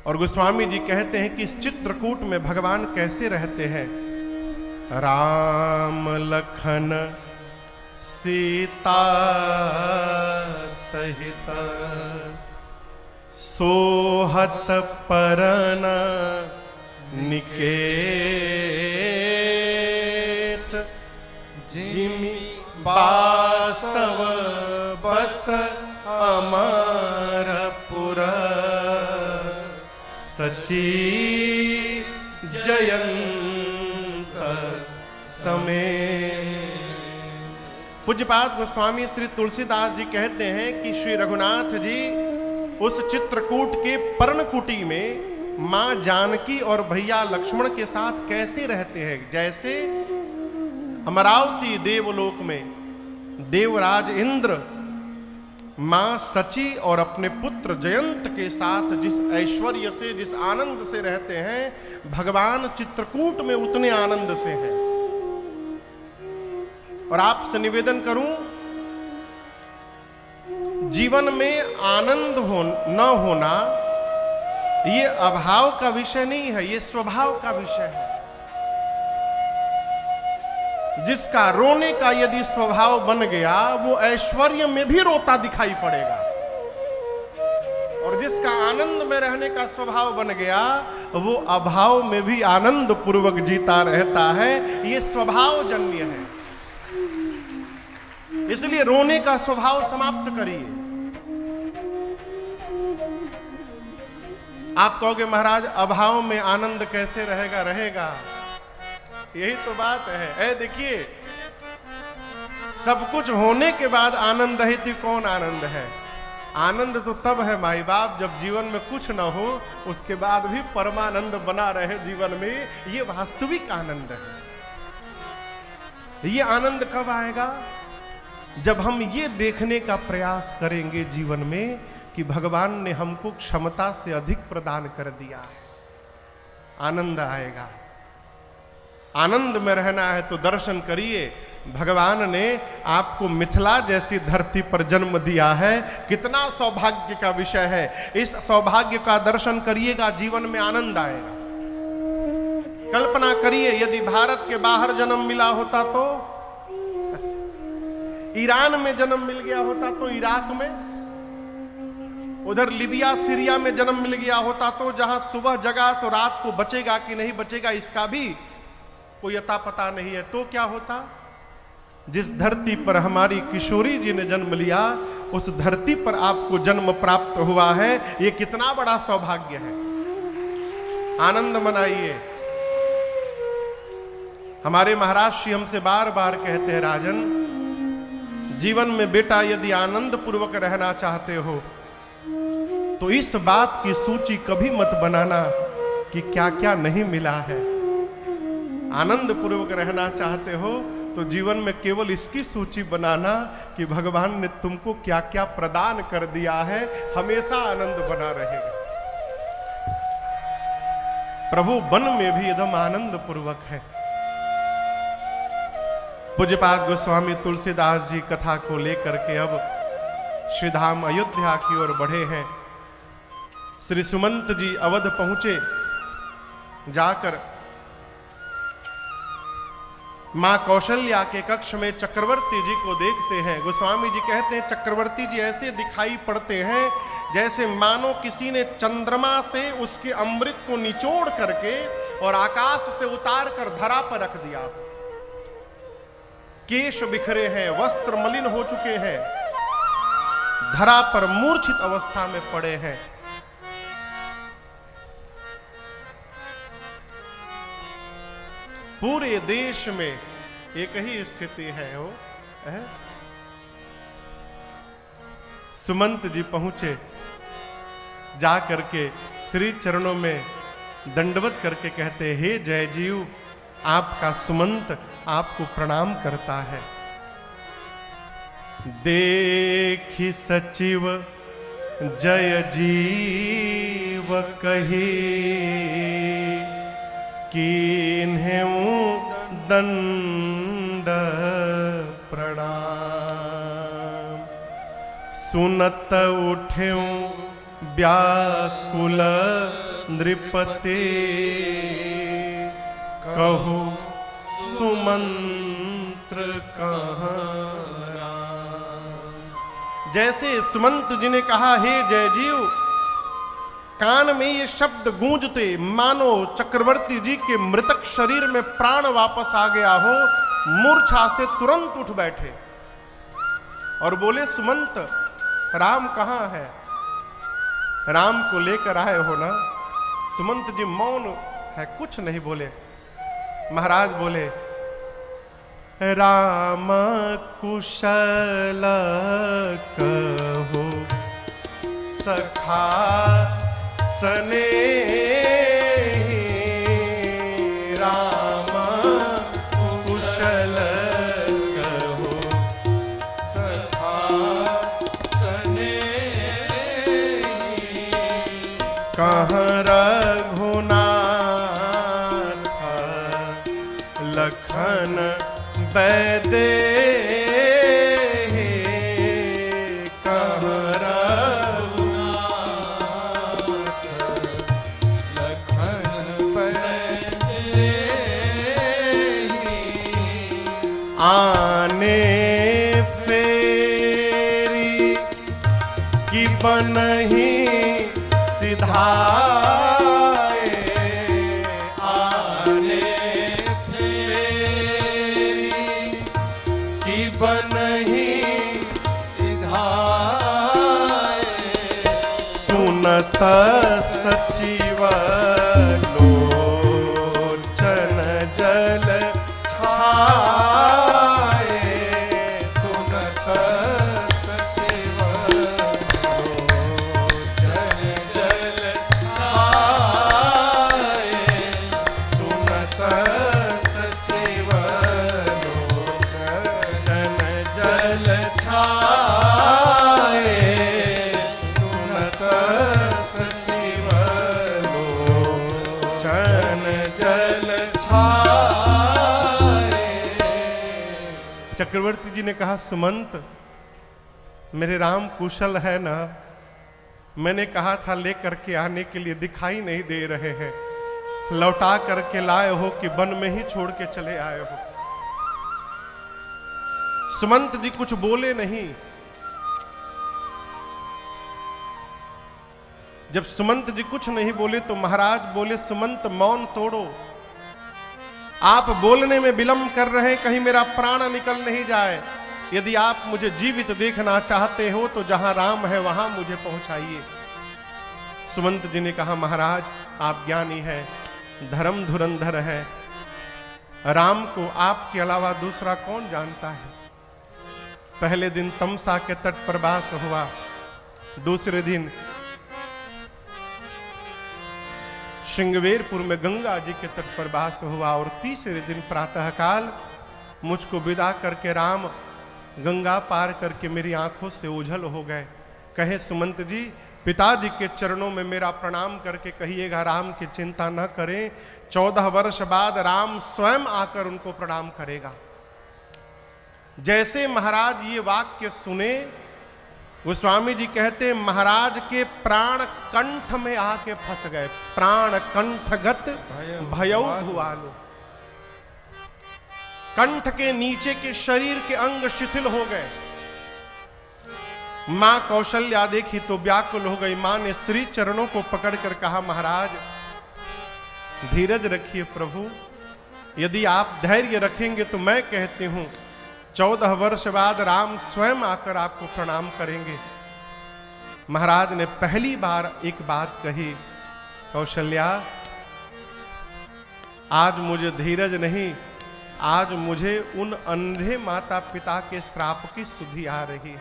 और गोस्वामी जी कहते हैं कि इस चित्रकूट में भगवान कैसे रहते हैं। राम लखन सीता सहित सोहत परन निकेत, जिमि बासव बस अमरपुर, सची जयंत समेत। पूज्यपाद गोस्वामी श्री तुलसीदास जी कहते हैं कि श्री रघुनाथ जी उस चित्रकूट के पर्णकुटी में मां जानकी और भैया लक्ष्मण के साथ कैसे रहते हैं। जैसे अमरावती देवलोक में देवराज इंद्र मां सची और अपने पुत्र जयंत के साथ जिस ऐश्वर्य से, जिस आनंद से रहते हैं, भगवान चित्रकूट में उतने आनंद से हैं। और आपसे निवेदन करूं, जीवन में आनंद न होना ये अभाव का विषय नहीं है, ये स्वभाव का विषय है। जिसका रोने का यदि स्वभाव बन गया वो ऐश्वर्य में भी रोता दिखाई पड़ेगा, और जिसका आनंद में रहने का स्वभाव बन गया वो अभाव में भी आनंद पूर्वक जीता रहता है। ये स्वभाव जन्य है। इसलिए रोने का स्वभाव समाप्त करिए। आप कहोगे महाराज अभाव में आनंद कैसे रहेगा? रहेगा, यही तो बात है। देखिए, सब कुछ होने के बाद आनंद है तो कौन आनंद है? आनंद तो तब है माई बाप जब जीवन में कुछ ना हो, उसके बाद भी परमानंद बना रहे जीवन में। ये वास्तविक आनंद है। ये आनंद कब आएगा? जब हम ये देखने का प्रयास करेंगे जीवन में कि भगवान ने हमको क्षमता से अधिक प्रदान कर दिया है, आनंद आएगा। आनंद में रहना है तो दर्शन करिए। भगवान ने आपको मिथिला जैसी धरती पर जन्म दिया है, कितना सौभाग्य का विषय है। इस सौभाग्य का दर्शन करिएगा, जीवन में आनंद आएगा। कल्पना करिए यदि भारत के बाहर जन्म मिला होता तो, ईरान में जन्म मिल गया होता तो, इराक में, उधर लिबिया सीरिया में जन्म मिल गया होता तो, जहां सुबह जगा तो रात को बचेगा कि नहीं बचेगा इसका भी कोई अता पता नहीं है, तो क्या होता? जिस धरती पर हमारी किशोरी जी ने जन्म लिया उस धरती पर आपको जन्म प्राप्त हुआ है। ये कितना बड़ा सौभाग्य है। आनंद मनाइए। हमारे महाराज श्री हमसे बार बार कहते हैं, राजन जीवन में बेटा यदि आनंद पूर्वक रहना चाहते हो तो इस बात की सूची कभी मत बनाना कि क्या क्या नहीं मिला है। आनंद पूर्वक रहना चाहते हो तो जीवन में केवल इसकी सूची बनाना कि भगवान ने तुमको क्या क्या प्रदान कर दिया है। हमेशा आनंद बना रहेगा। प्रभु वन में भी एकदम आनंद पूर्वक है। पूज्यपाद गोस्वामी तुलसीदास जी कथा को लेकर के अब श्रीधाम अयोध्या की ओर बढ़े हैं। श्री सुमंत जी अवध पहुंचे, जाकर मां कौशल्या के कक्ष में चक्रवर्ती जी को देखते हैं। गोस्वामी जी कहते हैं चक्रवर्ती जी ऐसे दिखाई पड़ते हैं जैसे मानो किसी ने चंद्रमा से उसके अमृत को निचोड़ करके और आकाश से उतार कर धरा पर रख दिया। केश बिखरे हैं, वस्त्र मलिन हो चुके हैं, धरा पर मूर्छित अवस्था में पड़े हैं। पूरे देश में एक ही स्थिति है वो है? सुमंत जी पहुंचे, जा करके श्री चरणों में दंडवत करके कहते, हे जय जीव, आपका सुमंत आपको प्रणाम करता है। देखी सचिव जय जीव कही, कीन्हें दंड प्रणाम। सुनत उठ्यूं व्याकुल नृपते कहो सुमंत्र कहां। जैसे सुमंत जी ने कहा, हे जय जीव, कान में ये शब्द गूंजते मानो चक्रवर्ती जी के मृतक शरीर में प्राण वापस आ गया हो, मूर्छा से तुरंत उठ बैठे और बोले, सुमंत राम कहाँ है? राम को लेकर आए हो ना? सुमंत जी मौन है, कुछ नहीं बोले। महाराज बोले, राम कुशल कहो सखा सने, राम कुशल कहो सखा सने, कहाँ रघुनाथ लखन बैदे, कहाँ रघुनाथ लखन बैदे, आने फेरी की बनही सिधाए, आने बनही सिधाए, सुनत सचिव लोचन जल छाए, सुनत सचिव लोचन जल छाए, सुनत सचिव जल छाए, सुनत सचिव लोचन जल छाए। चक्रवर्ती जी ने कहा, सुमंत मेरे राम कुशल है ना? मैंने कहा था लेकर के आने के लिए, दिखाई नहीं दे रहे हैं। लौटा करके लाए हो कि वन में ही छोड़ के चले आए हो? सुमंत जी कुछ बोले नहीं। जब सुमंत जी कुछ नहीं बोले तो महाराज बोले, सुमंत मौन तोड़ो, आप बोलने में विलंब कर रहे हैं, कहीं मेरा प्राण निकल नहीं जाए। यदि आप मुझे जीवित देखना चाहते हो तो जहां राम है वहां मुझे पहुंचाइए। सुमंत जी ने कहा, महाराज आप ज्ञानी हैं, धर्म धुरंधर है, राम को आपके अलावा दूसरा कौन जानता है? पहले दिन तमसा के तट पर वास हुआ, दूसरे दिन श्रृंगवेरपुर में गंगा जी के तट पर वास हुआ, और तीसरे दिन प्रातःकाल मुझको विदा करके राम गंगा पार करके मेरी आंखों से ओझल हो गए। कहे सुमंत जी, पिताजी के चरणों में मेरा प्रणाम करके कहिएगा राम की चिंता न करें, 14 वर्ष बाद राम स्वयं आकर उनको प्रणाम करेगा। जैसे महाराज ये वाक्य सुने, गोस्वामी जी कहते महाराज के प्राण कंठ में आके फंस गए। प्राण कंठगत भयौ भुआलो, कंठ के नीचे के शरीर के अंग शिथिल हो गए। मां कौशल्या देखी तो व्याकुल हो गई। मां ने श्री चरणों को पकड़कर कहा, महाराज धीरज रखिए प्रभु, यदि आप धैर्य रखेंगे तो मैं कहती हूं 14 वर्ष बाद राम स्वयं आकर आपको प्रणाम करेंगे। महाराज ने पहली बार एक बात कही, कौशल्या आज मुझे धीरज नहीं, आज मुझे उन अंधे माता पिता के श्राप की सुधि आ रही है।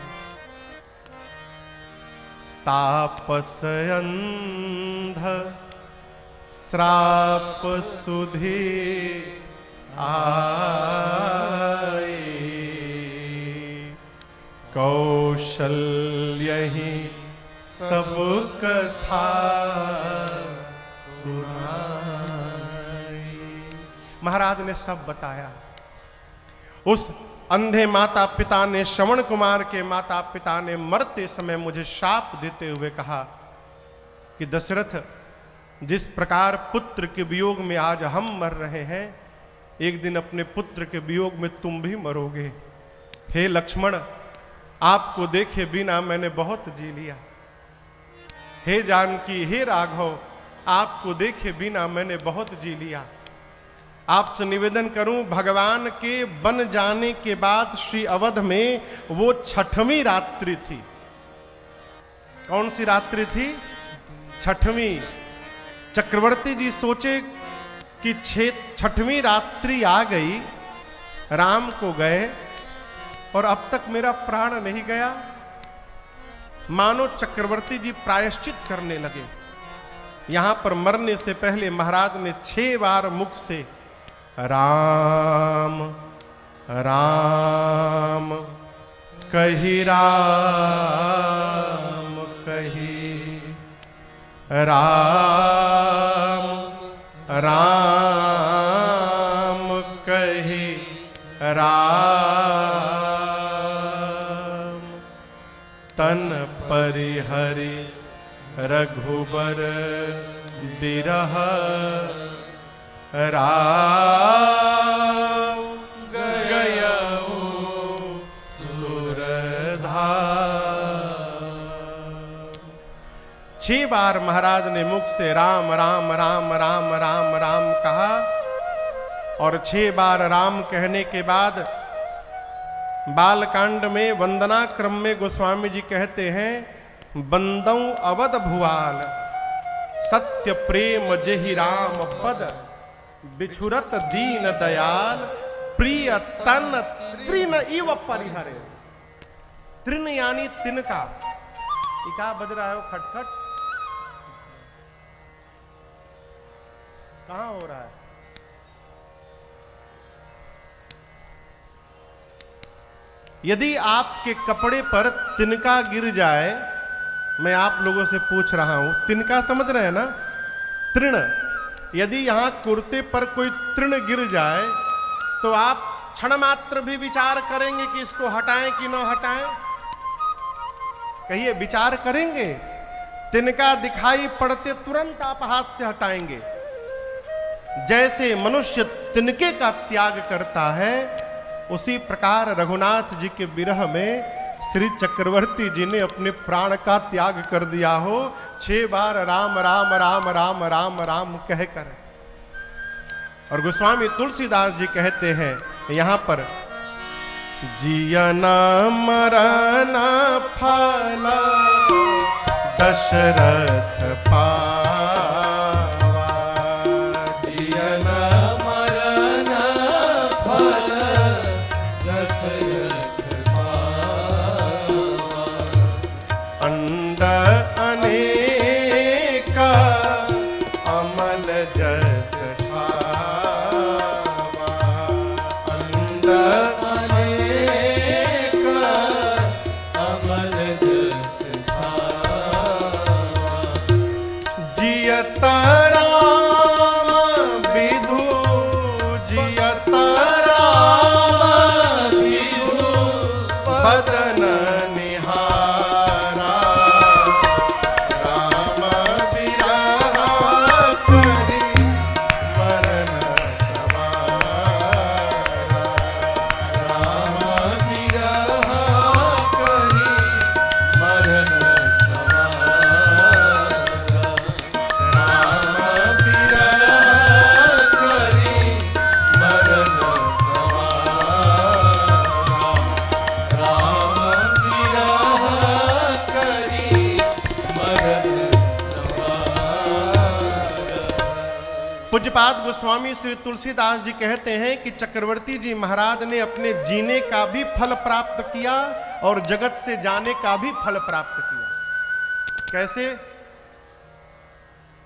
तापस अंध श्राप सुधि आए, कौशल्य ही सब कथा सुनाई। महाराज ने सब बताया। उस अंधे माता पिता ने, श्रवण कुमार के माता पिता ने मरते समय मुझे शाप देते हुए कहा कि दशरथ जिस प्रकार पुत्र के वियोग में आज हम मर रहे हैं, एक दिन अपने पुत्र के वियोग में तुम भी मरोगे। हे लक्ष्मण, आपको देखे बिना मैंने बहुत जी लिया। हे जानकी, हे राघव, आपको देखे बिना मैंने बहुत जी लिया। आपसे निवेदन करूं, भगवान के बन जाने के बाद श्री अवध में वो 6वीं रात्रि थी। कौन सी रात्रि थी? 6वीं। चक्रवर्ती जी सोचे कि 6वीं रात्रि आ गई, राम को गए और अब तक मेरा प्राण नहीं गया। मानो चक्रवर्ती जी प्रायश्चित करने लगे। यहां पर मरने से पहले महाराज ने 6 बार मुख से राम राम कही, राम कही, राम राम कही, राम तन परिहरि रघुबर बिरह, राम गयऊ सुरधार। 6 बार महाराज ने मुख से राम राम राम राम राम राम कहा और 6 बार राम कहने के बाद बालकांड में वंदना क्रम में गोस्वामी जी कहते हैं, बंदौ अवध भुआल सत्य प्रेम जेहि राम पद, बिछुरत दीन दयाल प्रिय तन तृण इव परिहरे। तृण यानी तिनका। इका बज रहा है खटखट, कहां हो रहा है? यदि आपके कपड़े पर तिनका गिर जाए, मैं आप लोगों से पूछ रहा हूं, तिनका समझ रहे हैं ना? तृण। यदि यहां कुर्ते पर कोई तृण गिर जाए तो आप क्षण मात्र भी विचार करेंगे कि इसको हटाएं कि न हटाएं? कहिए, विचार करेंगे? तिनका दिखाई पड़ते तुरंत आप हाथ से हटाएंगे। जैसे मनुष्य तिनके का त्याग करता है, उसी प्रकार रघुनाथ जी के विरह में श्री चक्रवर्ती जी ने अपने प्राण का त्याग कर दिया हो। 6 बार राम राम राम राम राम राम कहकर। और गोस्वामी तुलसीदास जी कहते हैं यहां पर, जियन मरन फल दशरथ पावा, जियन मरन फल दशरथ पावा, अंड अनेका अमल जस छावा, अंड अनेका अमल जस छावा, जियत राम विधु, जियत राम विधु बदन निहारा, राम विरह करि मरन सवारा, राम विरह करि मरन सवारा, राम विरह करि मरन सवारा, राम विरह करि मरन सवारा। पूज्यपाद गोस्वामी श्री तुलसीदास जी कहते हैं कि चक्रवर्ती जी महाराज ने अपने जीने का भी फल प्राप्त किया और जगत से जाने का भी फल प्राप्त किया। कैसे?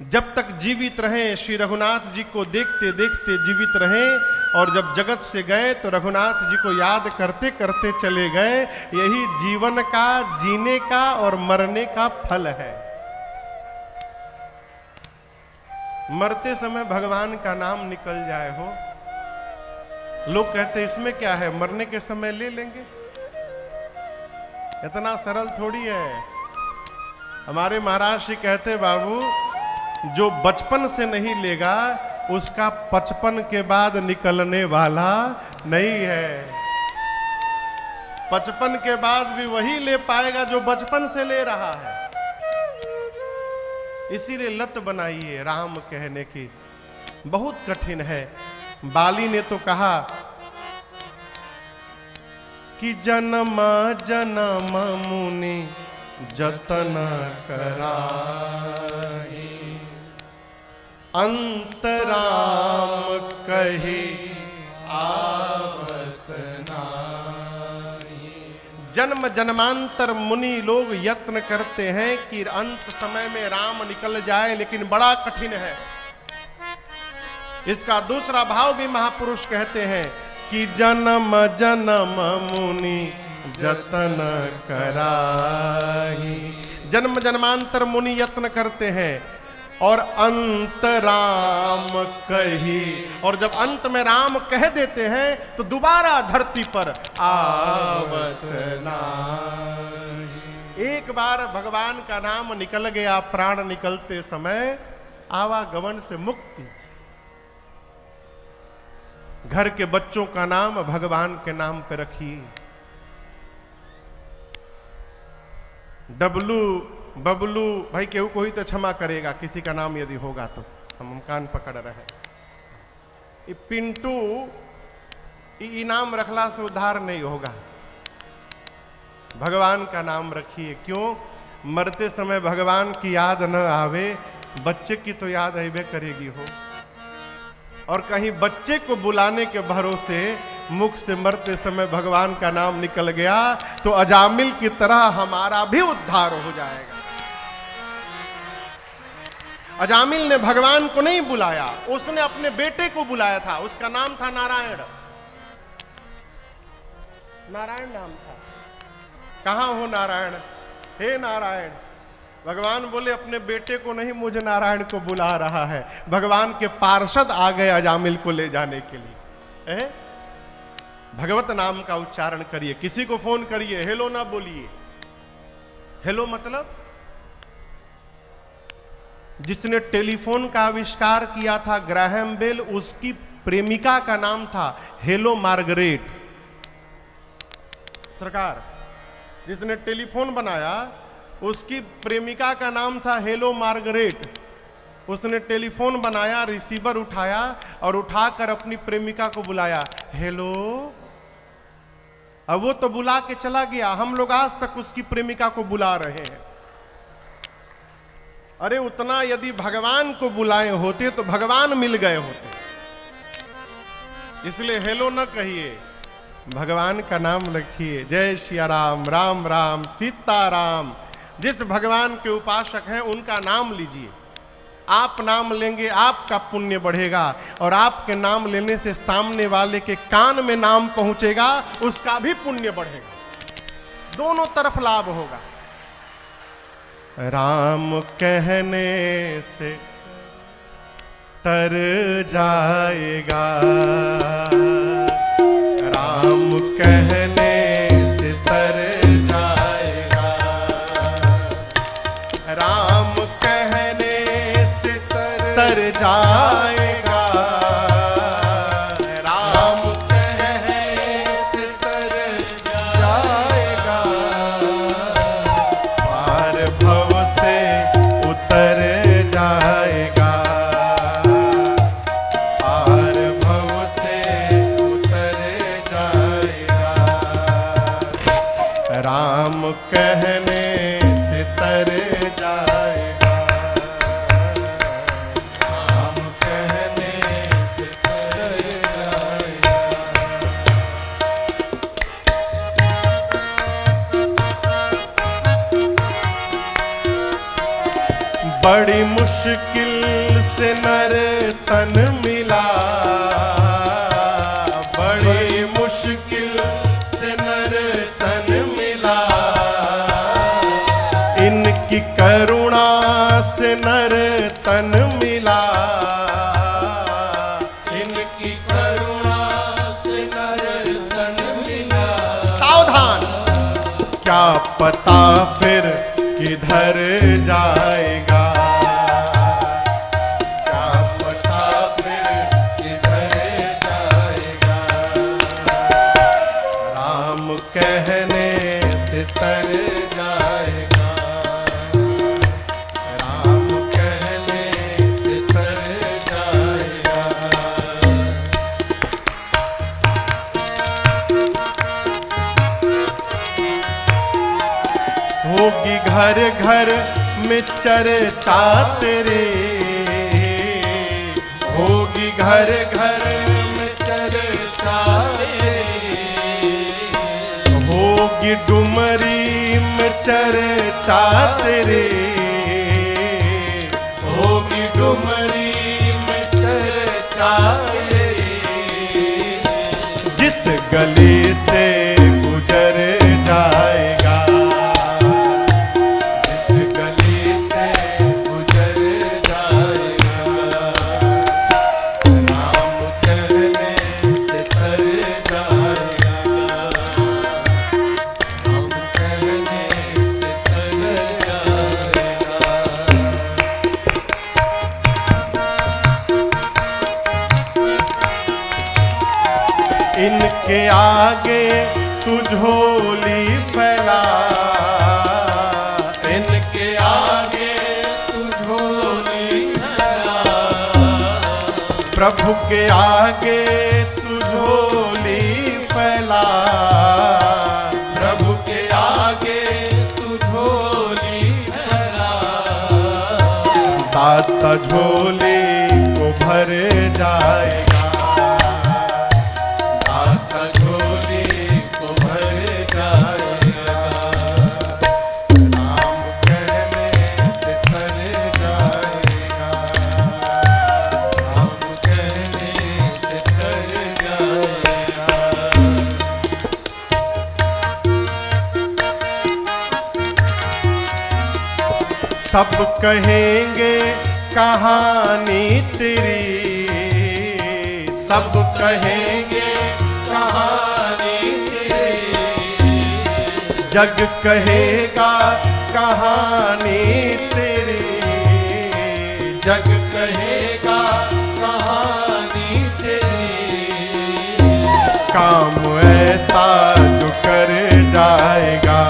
जब तक जीवित रहे श्री रघुनाथ जी को देखते देखते जीवित रहे, और जब जगत से गए तो रघुनाथ जी को याद करते करते चले गए। यही जीवन का, जीने का और मरने का फल है। मरते समय भगवान का नाम निकल जाए हो, लोग कहते इसमें क्या है, मरने के समय ले लेंगे। इतना सरल थोड़ी है। हमारे महाराज जी कहते, बाबू जो बचपन से नहीं लेगा उसका 55 के बाद निकलने वाला नहीं है। 55 के बाद भी वही ले पाएगा जो बचपन से ले रहा है। इसीलिए लत बनाइए राम कहने की, बहुत कठिन है। बाली ने तो कहा कि जन्म जन्म मुनि जतन कराहि, अंतराम कही आवत नाही। जन्म जन्मांतर मुनि लोग यत्न करते हैं कि अंत समय में राम निकल जाए, लेकिन बड़ा कठिन है। इसका दूसरा भाव भी महापुरुष कहते हैं कि जन्म जन्म मुनि जतन कराही। जन्म जन्मांतर मुनि यत्न करते हैं और अंत राम कही, और जब अंत में राम कह देते हैं तो दोबारा धरती पर आवत नाही। एक बार भगवान का नाम निकल गया, प्राण निकलते समय आवागमन से मुक्ति। घर के बच्चों का नाम भगवान के नाम पे रखिए। डबलू बबलू, भाई केहू को ही तो क्षमा करेगा, किसी का नाम यदि होगा तो हम कान पकड़ रहे। पिंटू इनाम रखला से उद्धार नहीं होगा। भगवान का नाम रखिए। क्यों? मरते समय भगवान की याद न आवे, बच्चे की तो याद आवे करेगी हो। और कहीं बच्चे को बुलाने के भरोसे मुख से मरते समय भगवान का नाम निकल गया तो अजामिल की तरह हमारा भी उद्धार हो जाएगा। अजामिल ने भगवान को नहीं बुलाया, उसने अपने बेटे को बुलाया था। उसका नाम था नारायण। नारायण नाम था। कहां हो नारायण? हे नारायण। भगवान बोले अपने बेटे को नहीं, मुझे नारायण को बुला रहा है। भगवान के पार्षद आ गए अजामिल को ले जाने के लिए। भगवत नाम का उच्चारण करिए। किसी को फोन करिए, हेलो ना बोलिए। हेलो मतलब जिसने टेलीफोन का आविष्कार किया था ग्राहम बेल, उसकी प्रेमिका का नाम था हेलो मार्गरेट। सरकार, जिसने टेलीफोन बनाया उसकी प्रेमिका का नाम था हेलो मार्गरेट। उसने टेलीफोन बनाया, रिसीवर उठाया और उठाकर अपनी प्रेमिका को बुलाया, हेलो। अब वो तो बुला के चला गया, हम लोग आज तक उसकी प्रेमिका को बुला रहे हैं। अरे उतना यदि भगवान को बुलाए होते तो भगवान मिल गए होते। इसलिए हेलो न कहिए, भगवान का नाम रखिए। जय सिया राम, राम राम सीताराम। जिस भगवान के उपासक हैं उनका नाम लीजिए। आप नाम लेंगे आपका पुण्य बढ़ेगा, और आपके नाम लेने से सामने वाले के कान में नाम पहुंचेगा, उसका भी पुण्य बढ़ेगा। दोनों तरफ लाभ होगा। राम कहने से तर जाएगा, राम कहने से तर जाएगा, राम कहने से तर जाएगा, राम कहने से तर जाएगा, पार भव से उतर जाएगा, पार भव से उतर जाएगा, राम कहने से तर जाएगा, राम कहने से तर जाएगा। बड़ी मुश्किल से नर तन मिला, बड़ी मुश्किल से नर तन मिला, इनकी करुणा से नर तन मिला, इनकी करुणा से नर तन मिला। सावधान, क्या पता फिर किधर जाएगा, घर में चर्चा तेरे, होगी घर घर में चर्चा तेरे, होगी डुमरी में चर्चा तेरे, होगी डुमरी में चर्चा तेरे, जिस गली से गुजर जाएगा, जिस गली से गुजर जाएगा, राम कहने से तर जाएगा, राम कहने से तर जाएगा। इनके आगे तू झोली फैला, इनके आगे तू झोली फैला, प्रभु के आगे तू झोली फैला, प्रभु के आगे तू झोली फैला, दाता झोली को भर जाएगा, सब कहेंगे कहानी तेरी, सब कहेंगे कहानी तेरी, जग कहेगा कहानी तेरी, जग कहेगा कहानी तेरी, काम ऐसा जो कर जाएगा,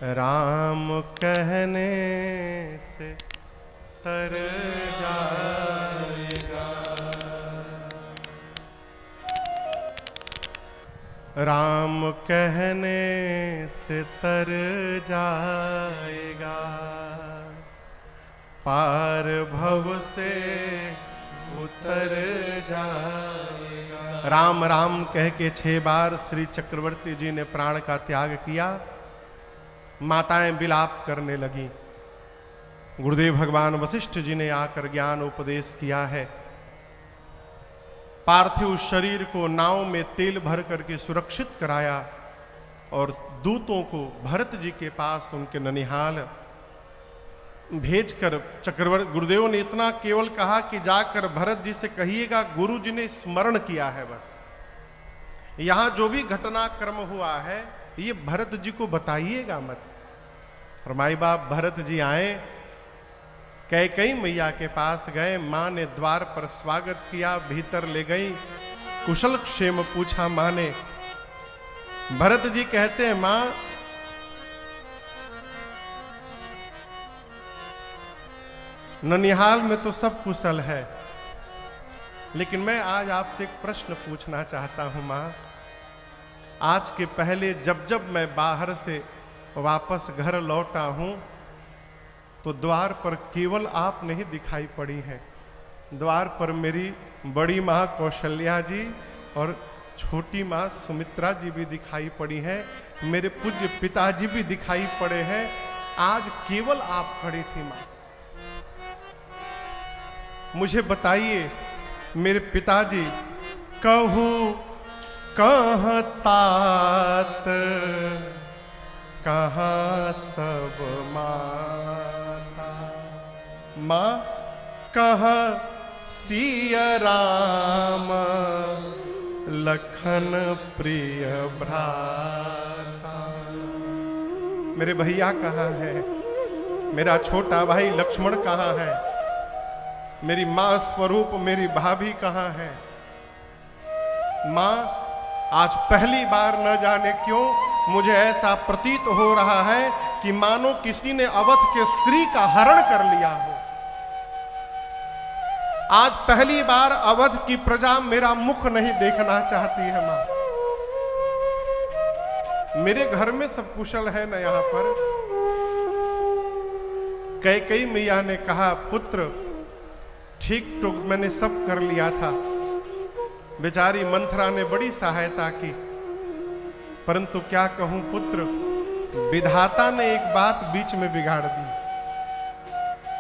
राम कहने से तर जाएगा, राम कहने से तर जाएगा, पार भव से उतर जाएगा। राम राम कह के 6 बार श्री चक्रवर्ती जी ने प्राण का त्याग किया। माताएं विलाप करने लगी। गुरुदेव भगवान वशिष्ठ जी ने आकर ज्ञान उपदेश किया है। पार्थिव शरीर को नाव में तेल भर करके सुरक्षित कराया और दूतों को भरत जी के पास उनके ननिहाल भेजकर चक्रवर्ती गुरुदेव ने इतना केवल कहा कि जाकर भरत जी से कहिएगा गुरु जी ने स्मरण किया है, बस यहां जो भी घटनाक्रम हुआ है ये भरत जी को बताइएगा मत। और माई बाप भरत जी आए, कैकेयी मैया के पास गए, मां ने द्वार पर स्वागत किया, भीतर ले गई, कुशल क्षेम पूछा मां ने। भरत जी कहते हैं मां ननिहाल में तो सब कुशल है, लेकिन मैं आज आपसे एक प्रश्न पूछना चाहता हूं मां। आज के पहले जब जब मैं बाहर से वापस घर लौटा हूं तो द्वार पर केवल आप नहीं दिखाई पड़ी हैं, द्वार पर मेरी बड़ी माँ कौशल्या जी और छोटी माँ सुमित्रा जी भी दिखाई पड़ी हैं, मेरे पूज्य पिताजी भी दिखाई पड़े हैं। आज केवल आप खड़ी थी माँ। मुझे बताइए मेरे पिताजी, कहू कहाँ तात कहाँ सब माता, माँ कहाँ सिया राम लखन प्रिय भ्राता। मेरे भैया कहाँ है, मेरा छोटा भाई लक्ष्मण कहाँ है, मेरी माँ स्वरूप मेरी भाभी कहाँ है। माँ आज पहली बार न जाने क्यों मुझे ऐसा प्रतीत हो रहा है कि मानो किसी ने अवध के श्री का हरण कर लिया हो। आज पहली बार अवध की प्रजा मेरा मुख नहीं देखना चाहती है माँ। मेरे घर में सब कुशल है ना यहाँ पर। कैकेयी मैया ने कहा, पुत्र ठीक तो मैंने सब कर लिया था। बेचारी मंथरा ने बड़ी सहायता की, परंतु क्या कहूं पुत्र, विधाता ने एक बात बीच में बिगाड़ दी।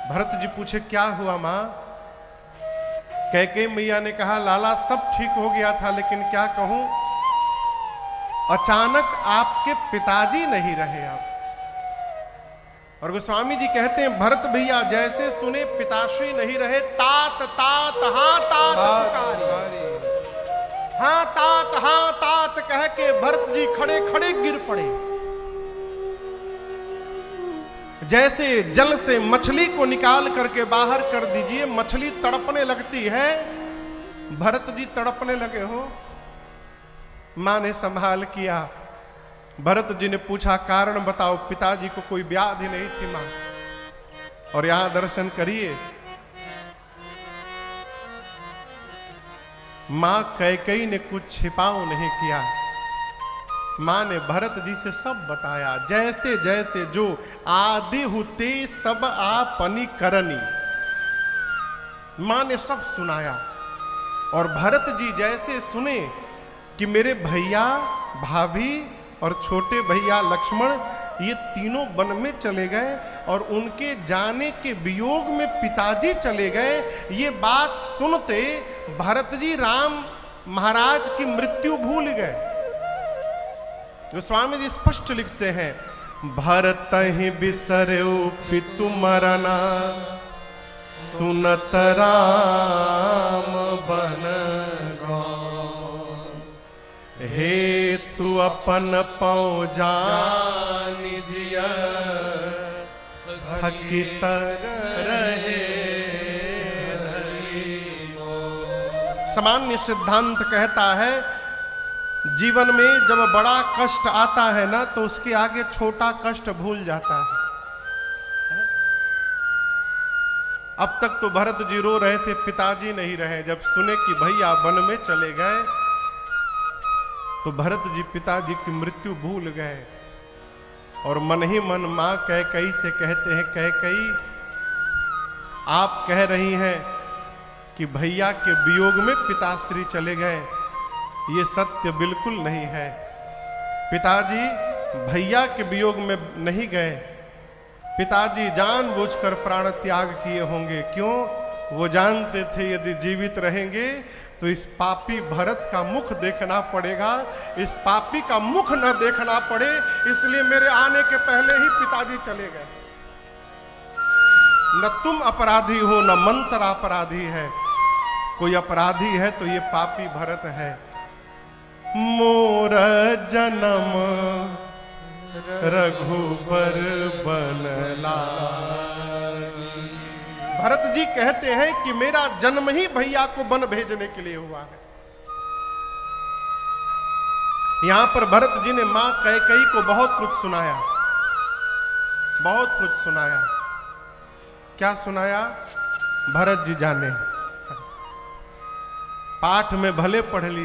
भरत जी पूछे क्या हुआ मां? कैकेयी मैया ने कहा, लाला सब ठीक हो गया था, लेकिन क्या कहूं, अचानक आपके पिताजी नहीं रहे आप। और गोस्वामी जी कहते हैं, भरत भैया जैसे सुने पिताश्री नहीं रहे, तात तात हाँ तात पुकारे, हाँ तात कह के भरत जी खड़े खड़े गिर पड़े। जैसे जल से मछली को निकाल करके बाहर कर दीजिए, मछली तड़पने लगती है, भरत जी तड़पने लगे हो। मां ने संभाल किया। भरत जी ने पूछा कारण बताओ, पिताजी को कोई व्याधि नहीं थी मां। और यहां दर्शन करिए, मां कैकेयी ने कुछ छिपाव नहीं किया। मां ने भरत जी से सब बताया, जैसे जैसे जो आदि हुते सब आपनी करनी, मां ने सब सुनाया। और भरत जी जैसे सुने कि मेरे भैया भाभी और छोटे भैया लक्ष्मण ये तीनों वन में चले गए और उनके जाने के वियोग में पिताजी चले गए, ये बात सुनते भरत जी राम महाराज की मृत्यु भूल गए। गोस्वामी जी स्पष्ट लिखते हैं, भरत ही बिसर्यो पितु मरना, सुनत राम बन हे तू अपन पौ जानि जिया, थकित रहे। सामान्य सिद्धांत कहता है, जीवन में जब बड़ा कष्ट आता है ना, तो उसके आगे छोटा कष्ट भूल जाता है। अब तक तो भरत जी रो रहे थे, पिताजी नहीं रहे। जब सुने कि भैया वन में चले गए, तो भरत जी पिताजी की मृत्यु भूल गए। और मन ही मन मां कैकेयी से कहते हैं, कैकेयी आप कह रही हैं कि भैया के वियोग में पिताश्री चले गए, ये सत्य बिल्कुल नहीं है। पिताजी भैया के वियोग में नहीं गए, पिताजी जानबूझकर प्राण त्याग किए होंगे। क्यों? वो जानते थे यदि जीवित रहेंगे तो इस पापी भरत का मुख देखना पड़ेगा, इस पापी का मुख न देखना पड़े, इसलिए मेरे आने के पहले ही पिताजी चले गए। न तुम अपराधी हो न मंत्र अपराधी है, कोई अपराधी है तो ये पापी भरत है। मोर जन्म रघुबर बनला, भरत जी कहते हैं कि मेरा जन्म ही भैया को वन भेजने के लिए हुआ है। यहां पर भरत जी ने मां कैकेयी को बहुत कुछ सुनाया, बहुत कुछ सुनाया। क्या सुनाया भरत जी जाने, पाठ में भले पढ़ ली।